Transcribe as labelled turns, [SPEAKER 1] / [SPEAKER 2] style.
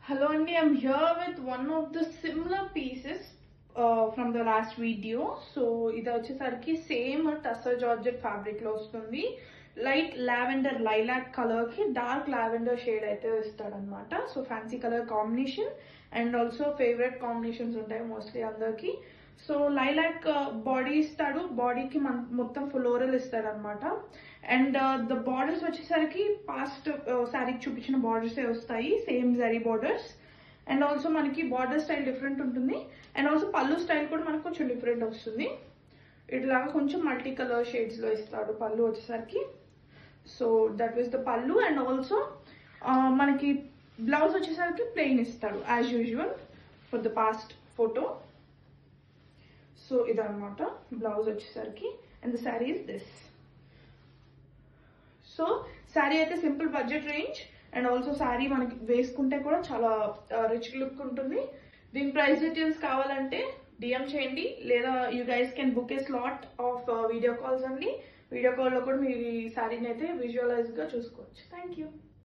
[SPEAKER 1] Hello Andy, I'm here with one of the similar pieces from the last video. So ఇది వచ్చేసరికి same tussar georgette fabric లో వస్తుంది. Light lavender lilac colour కి dark lavender shade అయితే ఇస్తాడనమాట. So fancy colour combination and also favourite combinations ఉంటాయి mostly అందరికి. So lilac body ఇస్తాడు, బాడీకి మొత్తం ఫ్లోరల్ ఇస్తాడనమాట. అండ్ ద బార్డర్స్ వచ్చేసరికి పాస్ట్ శారీకి చూపించిన బార్డర్స్ వస్తాయి, same zari borders. And also మనకి బార్డర్ స్టైల్ డిఫరెంట్ ఉంటుంది అండ్ ఆల్సో పళ్ళు స్టైల్ కూడా మనకు కొంచెం డిఫరెంట్ వస్తుంది. ఇట్లాగా కొంచెం మల్టీ కలర్ షేడ్స్ లో ఇస్తాడు పళ్ళు వచ్చేసరికి. So that was the pallu. And also మనకి బ్లౌజ్ వచ్చేసరికి ప్లెయిన్ ఇస్తాడు as usual for the past photo. So ఇదన్నమాట బ్లౌజ్ వచ్చేసరికి. And the sari is this. So sari అయితే simple budget range and also sari మనకి వేసుకుంటే కూడా చాలా రిచ్ లుక్ ఉంటుంది. దీని ప్రైస్ డీటెయిల్స్ కావాలంటే డిఎం చేయండి, లేదా you guys can book A slot of video calls అండి. వీడియో కాల్లో కూడా మీరు ఈ శారీని అయితే విజువలైజ్ గా చూసుకోవచ్చు. Thank you.